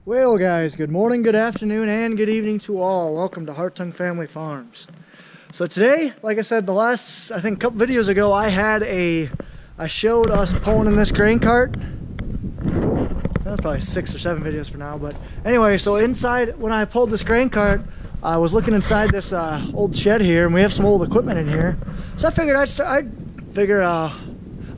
Well guys, good morning, good afternoon, and good evening to all. Welcome to Hartung Family Farms. So today, like I said, the last, I think a couple videos ago, I showed us pulling in this grain cart. That's probably 6 or 7 videos for now, but anyway, so inside, when I pulled this grain cart, I was looking inside this old shed here, and we have some old equipment in here. So I figured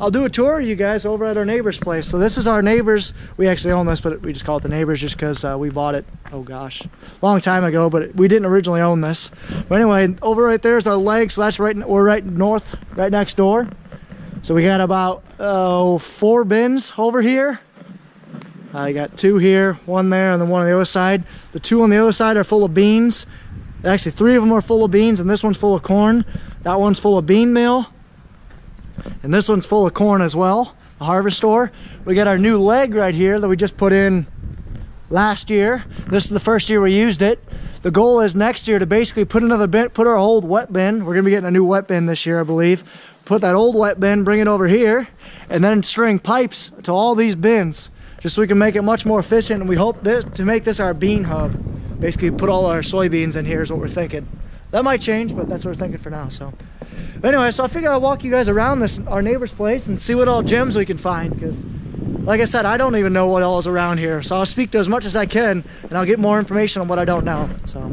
I'll do a tour of you guys over at our neighbor's place. So this is our neighbor's. We actually own this, but we just call it the neighbor's just because we bought it, oh gosh, a long time ago, but we didn't originally own this. But anyway, over right there is our leg, so that's we're right north, right next door. So we got about 4 bins over here. I got 2 here, 1 there, and then 1 on the other side. The 2 on the other side are full of beans. Actually, 3 of them are full of beans, and this one's full of corn. That one's full of bean meal. And this one's full of corn as well, the harvest store. We got our new leg right here that we just put in last year. This is the first year we used it. The goal is next year to basically put another bin, put our old wet bin. We're gonna be getting a new wet bin this year, I believe. Put that old wet bin, bring it over here, and then string pipes to all these bins, just so we can make it much more efficient. And we hope to make this our bean hub. Basically put all our soybeans in here is what we're thinking. That might change, but that's what we're thinking for now. So anyway, so I figured I'd walk you guys around our neighbor's place and see what all gems we can find, because like I said, I don't even know what all is around here. So I'll speak to as much as I can, and I'll get more information on what I don't know. So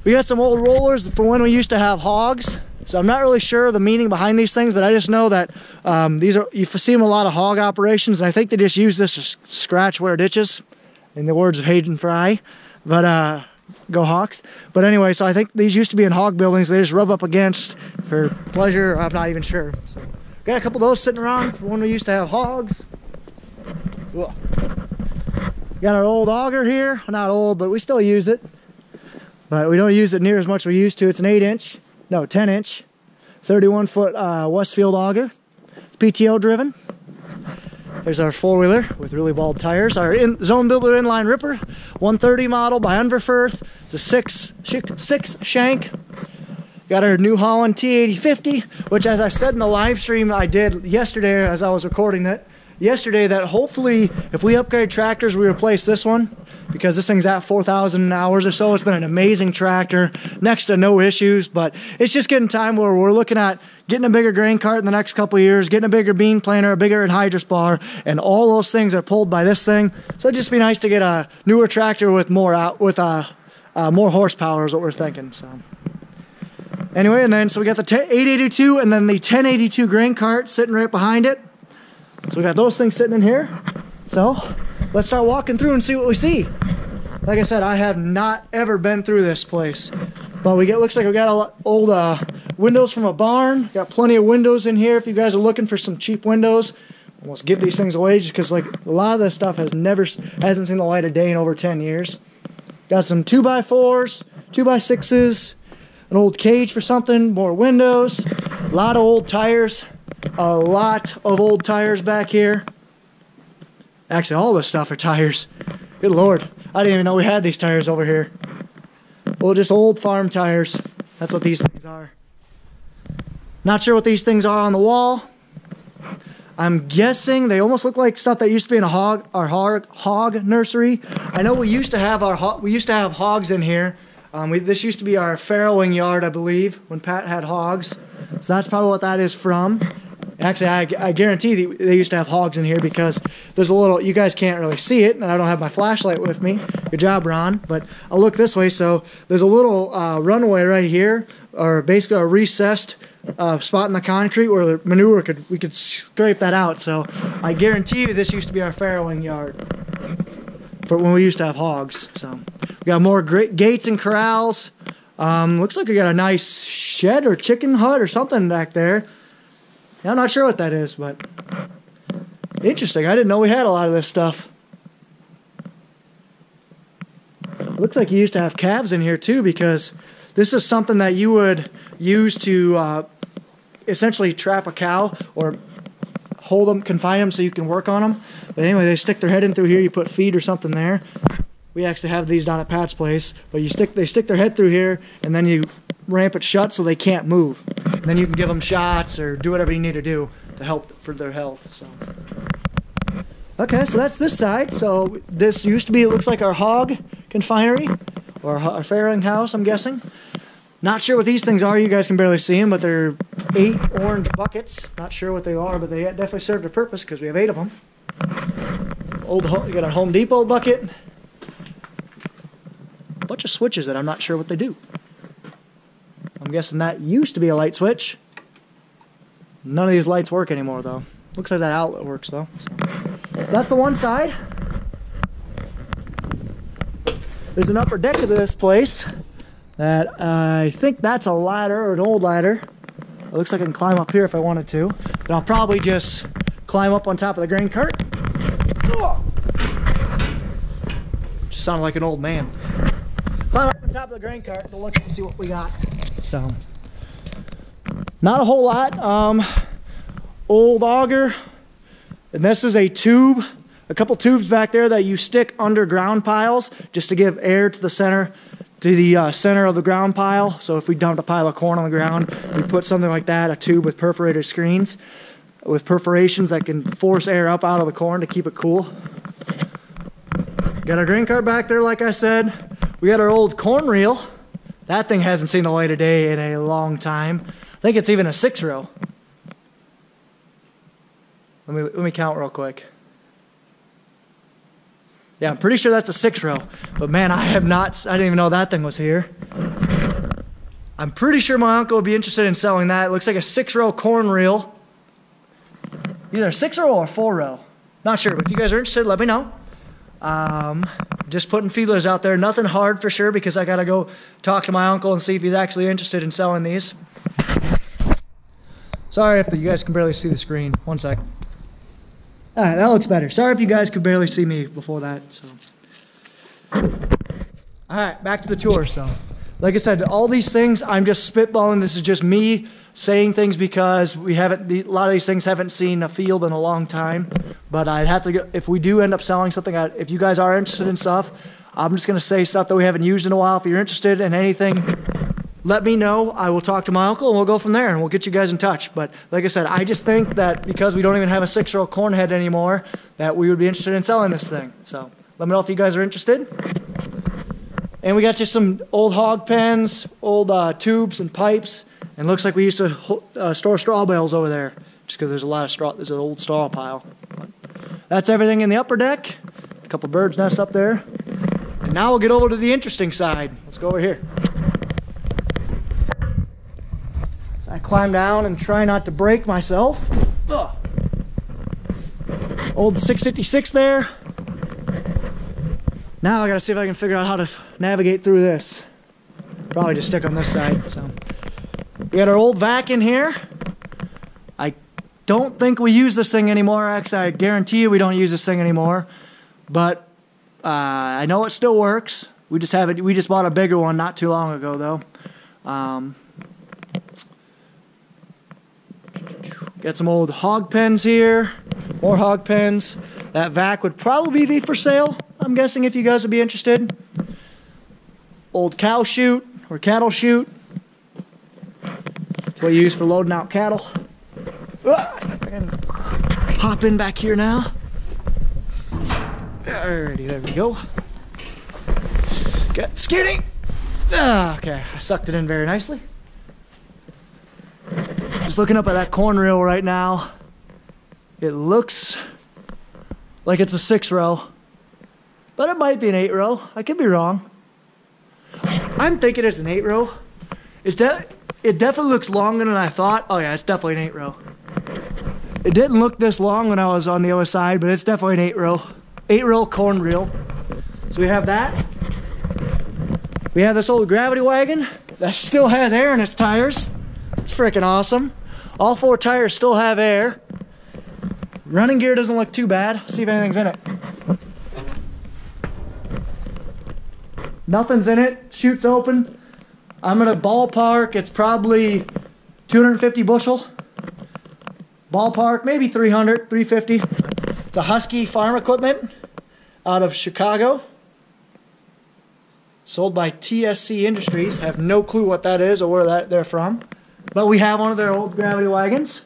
we got some old rollers for when we used to have hogs. So I'm not really sure the meaning behind these things, but I just know that you see them in a lot of hog operations, and I think they just use this to scratch where ditches, in the words of Hayden Fry. But go Hawks. But anyway, so I think these used to be in hog buildings. They just rub up against for pleasure. I'm not even sure. So got a couple of those sitting around for when we used to have hogs. Ugh. Got our old auger here. Not old, but we still use it. But we don't use it near as much as we used to. It's an 8-inch, no, 10-inch, 31-foot Westfield auger. It's PTO driven. There's our 4-wheeler with really bald tires. Our Zone Builder inline ripper, 130 model by Unverfirth. It's a 6 shank. Got our New Holland T8050, which, as I said in the live stream I did yesterday as I was recording it, that hopefully if we upgrade tractors, we replace this one, because this thing's at 4,000 hours or so. It's been an amazing tractor, next to no issues, but it's just getting time where we're looking at getting a bigger grain cart in the next couple of years, getting a bigger bean planter, a bigger anhydrous bar, and all those things are pulled by this thing. So it'd just be nice to get a newer tractor with more horsepower is what we're thinking. So anyway, and then so we got the 882 and then the 1082 grain cart sitting right behind it. So we got those things sitting in here. So let's start walking through and see what we see. Like I said, I have not ever been through this place, but looks like we got a lot old windows from a barn. Got plenty of windows in here if you guys are looking for some cheap windows. Almost give these things away just because like a lot of this stuff hasn't seen the light of day in over 10 years. Got some 2x4s, 2x6s, an old cage for something, more windows, a lot of old tires. A lot of old tires back here. Actually, all this stuff are tires. Good Lord. I didn't even know we had these tires over here. Well, just old farm tires. That's what these things are. Not sure what these things are on the wall. I'm guessing they almost look like stuff that used to be in our hog nursery. I know we used to have hogs in here. This used to be our farrowing yard, I believe, when Pat had hogs. So that's probably what that is from. Actually, I guarantee they used to have hogs in here, because there's a little, you guys can't really see it, and I don't have my flashlight with me. Good job, Ron. But I'll look this way. So there's a little runway right here, or basically a recessed spot in the concrete where the manure we could scrape that out. So I guarantee you this used to be our farrowing yard for when we used to have hogs. So we got more great gates and corrals. Looks like we got a nice shed or chicken hut or something back there. Yeah, I'm not sure what that is, but interesting. I didn't know we had a lot of this stuff. It looks like you used to have calves in here too, because this is something that you would use to essentially trap a cow or hold them, confine them so you can work on them. But anyway, they stick their head in through here. You put feed or something there. We actually have these down at Pat's place, but they stick their head through here, and then you ramp it shut so they can't move. And then you can give them shots or do whatever you need to do to help for their health. So Okay, so that's this side. So this used to be, it looks like our hog confinery, or our farrowing house, I'm guessing. Not sure what these things are. You guys can barely see them, but they're 8 orange buckets. Not sure what they are, but they definitely served a purpose because we have 8 of them. You got a Home Depot bucket. A bunch of switches that I'm not sure what they do. I'm guessing that used to be a light switch. None of these lights work anymore, though. Looks like that outlet works, though. So that's the one side. There's an upper deck to this place that I think that's a ladder, or an old ladder. It looks like I can climb up here if I wanted to. But I'll probably just climb up on top of the grain cart. Just sounded like an old man. Climb up on top of the grain cart to look and see what we got. So, not a whole lot. Old auger, and this is a tube, a couple tubes back there that you stick under ground piles just to give air to the center of the ground pile. So if we dumped a pile of corn on the ground, we put something like that, a tube with perforated screens with perforations that can force air up out of the corn to keep it cool. Got our grain cart back there, like I said. We got our old corn reel. That thing hasn't seen the light of day in a long time. I think it's even a 6-row. Let me count real quick. Yeah, I'm pretty sure that's a 6-row. But man, I didn't even know that thing was here. I'm pretty sure my uncle would be interested in selling that. It looks like a 6-row corn reel. Either a 6-row or a 4-row. Not sure, but if you guys are interested, let me know. Just putting feelers out there. Nothing hard for sure, because I gotta go talk to my uncle and see if he's actually interested in selling these. Sorry if you guys can barely see the screen. One sec. Alright, that looks better. Sorry if you guys could barely see me before that. So, alright, back to the tour. So, like I said, all these things, I'm just spitballing. This is just me saying things because a lot of these things haven't seen a field in a long time. But I'd have to go, if we do end up selling something, if you guys are interested in stuff, I'm just going to say stuff that we haven't used in a while. If you're interested in anything, let me know. I will talk to my uncle and we'll go from there and we'll get you guys in touch. But like I said, I just think that because we don't even have a 6-row corn head anymore, that we would be interested in selling this thing. So let me know if you guys are interested. And we got just some old hog pens, old tubes and pipes. And looks like we used to store straw bales over there, just because there's a lot of straw. There's an old straw pile. But that's everything in the upper deck. A couple birds' nests up there. And now we'll get over to the interesting side. Let's go over here. So I climb down and try not to break myself. Ugh. Old 656 there. Now I gotta see if I can figure out how to navigate through this. Probably just stick on this side. So. We got our old vac in here. I don't think we use this thing anymore. Actually, I guarantee you we don't use this thing anymore. But I know it still works. We just bought a bigger one not too long ago, though. Got some old hog pens here. More hog pens. That vac would probably be for sale, I'm guessing, if you guys would be interested. Old cow chute or cattle chute. That's what you use for loading out cattle. I can hop in back here now. Alrighty, there we go. Got skinny. Okay, I sucked it in very nicely. Just looking up at that corn reel right now. It looks like it's a 6-row, but it might be an 8-row. I could be wrong. I'm thinking it's an 8-row. It definitely looks longer than I thought. Oh yeah, it's definitely an 8-row. It didn't look this long when I was on the other side, but it's definitely an 8-row. 8-row corn reel. So we have that. We have this old gravity wagon that still has air in its tires. It's freaking awesome. All 4 tires still have air. Running gear doesn't look too bad. See if anything's in it. Nothing's in it. Chute's open. I'm gonna ballpark. It's probably 250 bushel. Ballpark, maybe 300, 350. It's a Husky farm equipment out of Chicago. Sold by TSC Industries. I have no clue what that is or where they're from. But we have one of their old gravity wagons.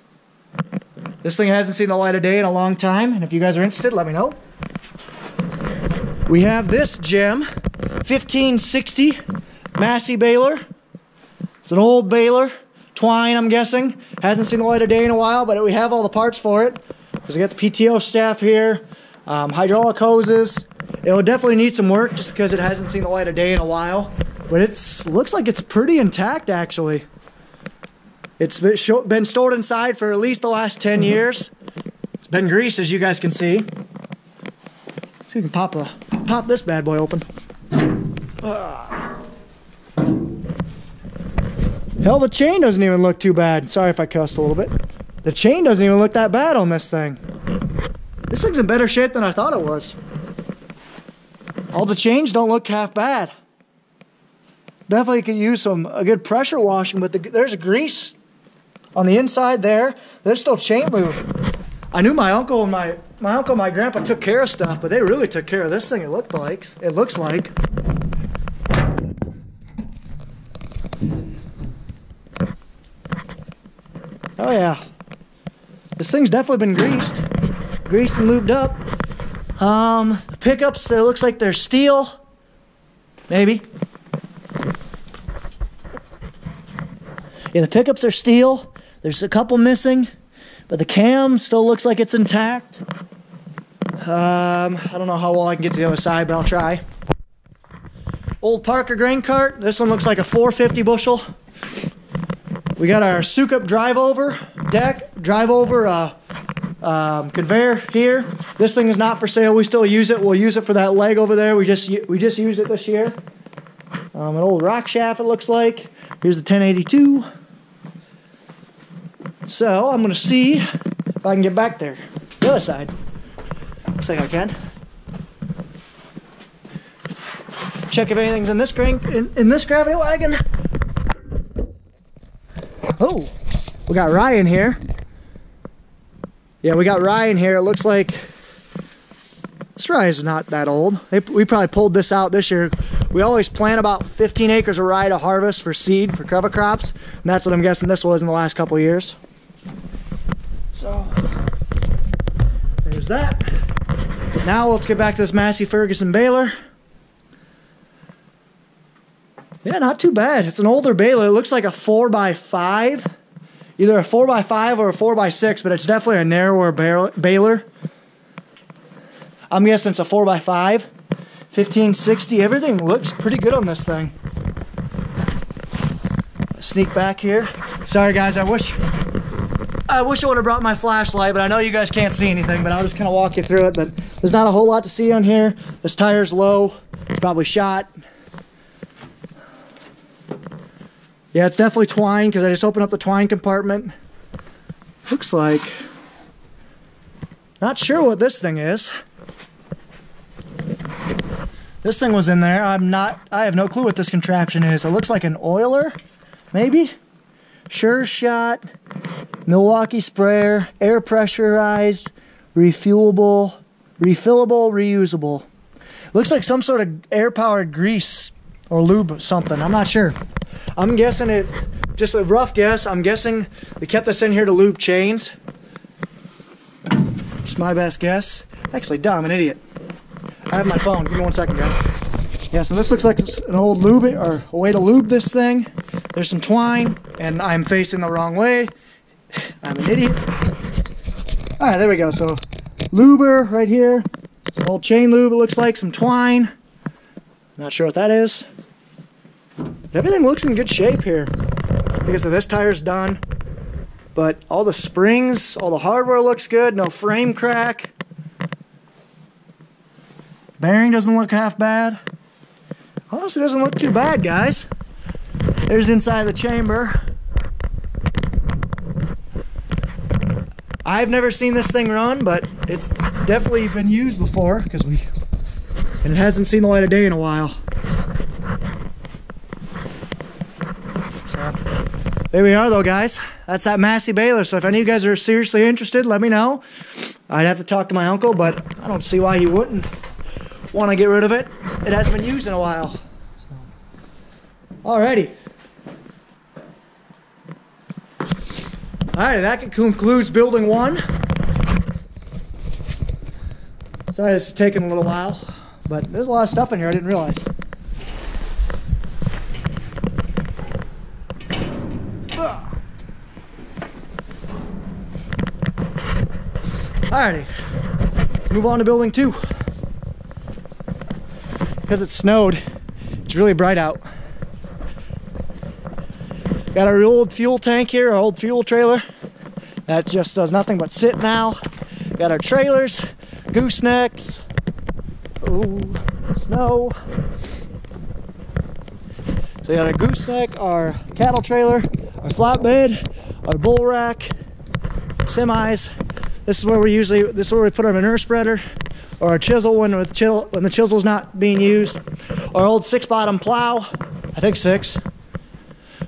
This thing hasn't seen the light of day in a long time, and if you guys are interested, let me know. We have this gem, 1560 Masey Bailar. It's an old baler, twine I'm guessing. Hasn't seen the light of day in a while, but we have all the parts for it. Because I got the PTO staff here, hydraulic hoses. It'll definitely need some work just because it hasn't seen the light of day in a while. But it looks like it's pretty intact actually. It's been stored inside for at least the last 10 years. It's been greased, as you guys can see. So we can pop this bad boy open. Hell, the chain doesn't even look too bad. Sorry if I cussed a little bit. The chain doesn't even look that bad on this thing. This thing's in better shape than I thought it was. All the chains don't look half bad. Definitely could use a good pressure washing, but there's grease on the inside there. There's still chain lube. I knew my uncle and my grandpa took care of stuff, but they really took care of this thing. It looks like. Oh yeah. This thing's definitely been greased and lubed up. The pickups, it looks like they're steel. Maybe. Yeah, the pickups are steel. There's a couple missing, but the cam still looks like it's intact. I don't know how well I can get to the other side, but I'll try. Old Parker grain cart. This one looks like a 450 bushel. We got our Sukup drive-over deck, conveyor here. This thing is not for sale. We still use it. We'll use it for that leg over there. We just used it this year. An old rock shaft, it looks like. Here's the 1082. So I'm going to see if I can get back there. The other side. Looks like I can. Check if anything's in this gravity wagon. Oh, we got Ryan here. Yeah, we got Ryan here. It looks like this rye is not that old. We probably pulled this out this year. We always plant about 15 acres of rye to harvest for seed for cover crops, and that's what I'm guessing this was in the last couple of years. So there's that. Now let's get back to this Massey Ferguson baler. Yeah, not too bad. It's an older baler. It looks like a 4x5. Either a 4x5 or a 4x6, but it's definitely a narrower baler. I'm guessing it's a 4x5. 1560. Everything looks pretty good on this thing. Sneak back here. Sorry guys, I wish I would have brought my flashlight, but I know you guys can't see anything, but I'll just kind of walk you through it. But there's not a whole lot to see on here. This tire's low. It's probably shot. Yeah, it's definitely twine because I just opened up the twine compartment. Looks like, not sure what this thing is. This thing was in there. I have no clue what this contraption is. It looks like an oiler, maybe? Sure shot, Milwaukee sprayer, air pressurized, refillable, reusable. Looks like some sort of air powered grease or lube or something. I'm not sure. I'm guessing it, just a rough guess, I'm guessing we kept this in here to lube chains. Just my best guess. Actually, dumb, an idiot. I have my phone. Give me 1 second, guys. Yeah, so this looks like an old lube, or a way to lube this thing. There's some twine, and I'm facing the wrong way. I'm an idiot. Alright, there we go. So, luber right here. Some old chain lube, it looks like. Some twine. Not sure what that is. Everything looks in good shape here. Like I said, this tire's done. But all the springs, all the hardware looks good. No frame crack. Bearing doesn't look half bad. Honestly, doesn't look too bad, guys. There's inside the chamber. I've never seen this thing run, but it's definitely been used before and it hasn't seen the light of day in a while. So there we are though, guys. That's that Massey baler. So if any of you guys are seriously interested, let me know. I'd have to talk to my uncle, but I don't see why he wouldn't want to get rid of it. It hasn't been used in a while. Alrighty. Alright, that concludes building 1. Sorry this is taking a little while, but there's a lot of stuff in here I didn't realize. Alrighty, let's move on to building 2. Because it snowed, it's really bright out. Got our old fuel tank here, our old fuel trailer. That just does nothing but sit now. Got our trailers, goosenecks, ooh, snow. So we got our gooseneck, our cattle trailer, our flatbed, our bull rack, semis. This is where we put our manure spreader, or our chisel when the chisel's not being used. Our old 6-bottom plow, I think 6.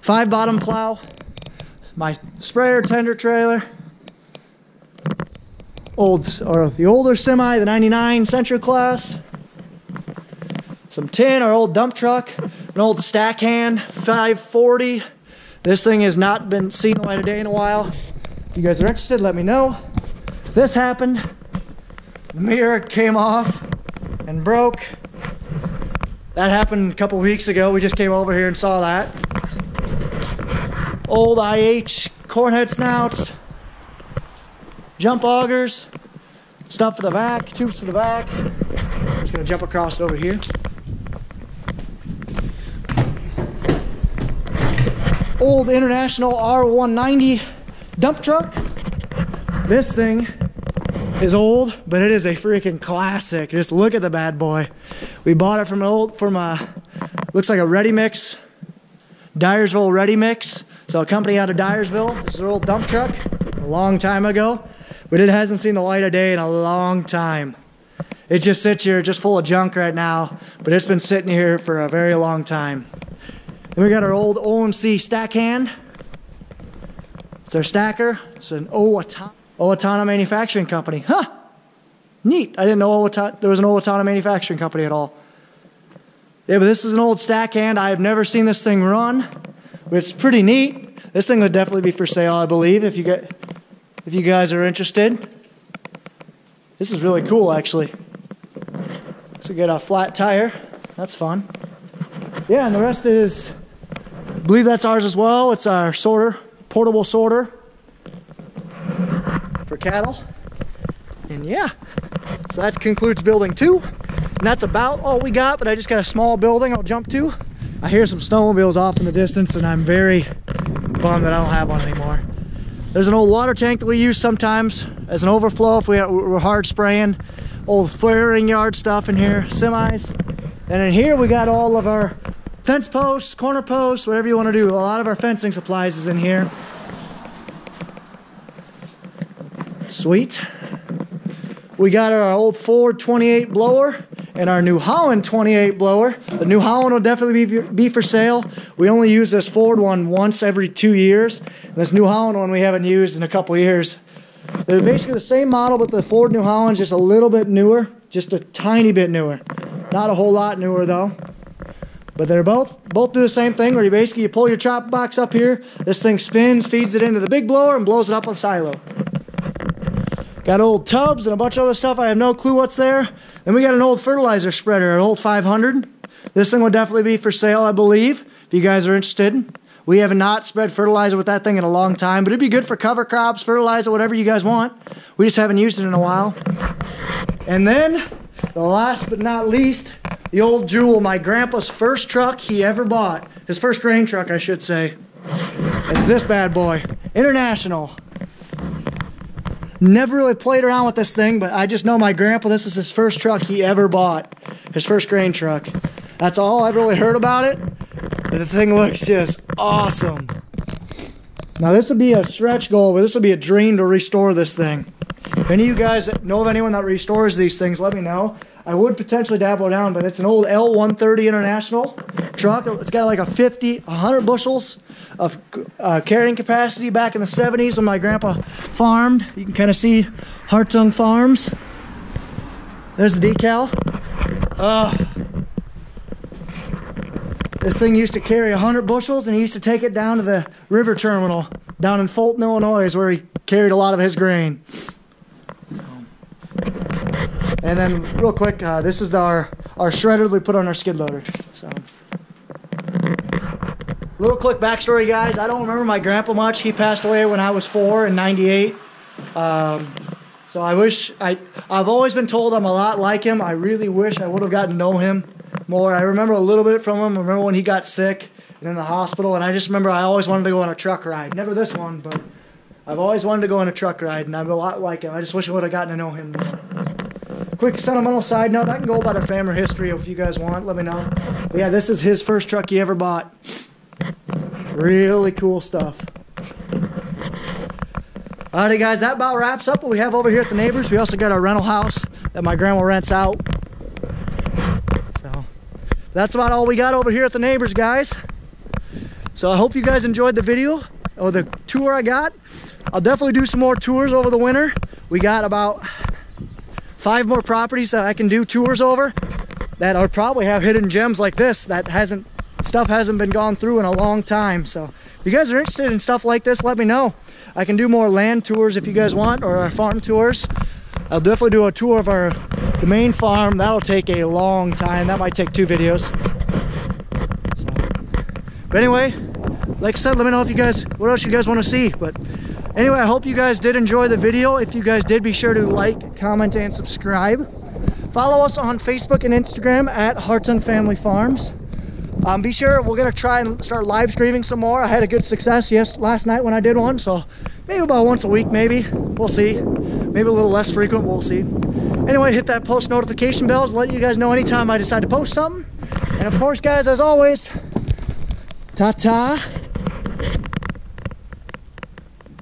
5-bottom plow. My sprayer tender trailer. The older semi, the 99 Century class. Some tin, our old dump truck. An old stack hand, 540. This thing has not been seen the light of day in a while. If you guys are interested, let me know. This happened. The mirror came off and broke. That happened a couple weeks ago. We just came over here and saw that. Old IH cornhead snouts, jump augers, stuff for the vac, tubes for the vac. I'm just gonna jump across it over here. Old International R190 dump truck. This thing is old, but it is a freaking classic. Just look at the bad boy. We bought it from looks like a Ready Mix, Dyersville Ready Mix. So a company out of Dyersville. This is an old dump truck, a long time ago, but it hasn't seen the light of day in a long time. It just sits here, just full of junk right now, but it's been sitting here for a very long time. Then we got our old OMC stack hand. It's our stacker. It's an Owatonna manufacturing company. Huh! Neat. I didn't know there was an Owatonna manufacturing company at all. Yeah, but this is an old stack hand. I have never seen this thing run, but it's pretty neat. This thing would definitely be for sale, I believe, if you guys are interested. This is really cool, actually. So we get a flat tire. That's fun. Yeah, and the rest is, I believe that's ours as well. It's our sorter, portable sorter for cattle. And yeah, so that concludes building 2. And that's about all we got, but I just got a small building I'll jump to. I hear some snowmobiles off in the distance, and I'm very bummed that I don't have one anymore. There's an old water tank that we use sometimes as an overflow if we're hard spraying. Old flaring yard stuff in here, semis. And in here we got all of our fence posts, corner posts, whatever you want to do. A lot of our fencing supplies is in here. Sweet. We got our old Ford 28 blower and our New Holland 28 blower. The New Holland will definitely be for sale. We only use this Ford one once every 2 years. And this New Holland one we haven't used in a couple years. They're basically the same model, but the Ford New Holland's just a little bit newer. Just a tiny bit newer. Not a whole lot newer though. But they're both do the same thing, where you pull your chop box up here, this thing spins, feeds it into the big blower, and blows it up on silo. Got old tubs and a bunch of other stuff. I have no clue what's there. Then we got an old fertilizer spreader, an old 500. This thing would definitely be for sale, I believe, if you guys are interested. We have not spread fertilizer with that thing in a long time, but it'd be good for cover crops, fertilizer, whatever you guys want. We just haven't used it in a while. And then, the last but not least, the old jewel, my grandpa's first truck he ever bought. His first grain truck, I should say. It's this bad boy. International. Never really played around with this thing, but I just know my grandpa, this is his first truck he ever bought. His first grain truck. That's all I've really heard about it. The thing looks just awesome. Now this would be a stretch goal, but this would be a dream to restore this thing. If any of you guys know of anyone that restores these things, let me know. I would potentially dabble down, but it's an old L130 International truck. It's got like 100 bushels of carrying capacity back in the 70s when my grandpa farmed. You can kind of see Hartung Farms. There's the decal. This thing used to carry 100 bushels, and he used to take it down to the river terminal down in Fulton, Illinois, is where he carried a lot of his grain. And then real quick, this is our shredder that we put on our skid loader. So, little quick backstory, guys. I don't remember my grandpa much. He passed away when I was 4 in '98. So I wish I've always been told I'm a lot like him. I really wish I would have gotten to know him more. I remember a little bit from him. I remember when he got sick and in the hospital, and I just remember I always wanted to go on a truck ride. Never this one, but I've always wanted to go on a truck ride, and I'm a lot like him. I just wish I would have gotten to know him more. Quick sentimental side note, I can go about our family history if you guys want, let me know. But yeah, this is his first truck he ever bought. Really cool stuff. Alrighty guys, that about wraps up what we have over here at the neighbors. We also got our rental house that my grandma rents out. So that's about all we got over here at the neighbors, guys. So I hope you guys enjoyed the video or the tour I got. I'll definitely do some more tours over the winter. We got about 5 more properties that I can do tours over that are probably have hidden gems like this that stuff hasn't been gone through in a long time. So if you guys are interested in stuff like this, let me know. I can do more land tours if you guys want, or our farm tours. I'll definitely do a tour of the main farm. That'll take a long time. That might take 2 videos. So, but anyway, like I said, let me know if you guys, what else you guys want to see. But anyway, I hope you guys did enjoy the video. If you guys did, be sure to like, comment, and subscribe. Follow us on Facebook and Instagram at Hartung Family Farms. Be sure, we're going to try and start live streaming some more. I had a good success last night when I did one, so maybe about once a week, maybe. We'll see. Maybe a little less frequent, we'll see. Anyway, hit that post notification bells to let you guys know anytime I decide to post something. And of course, guys, as always, ta-ta.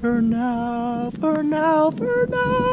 For now, for now, for now.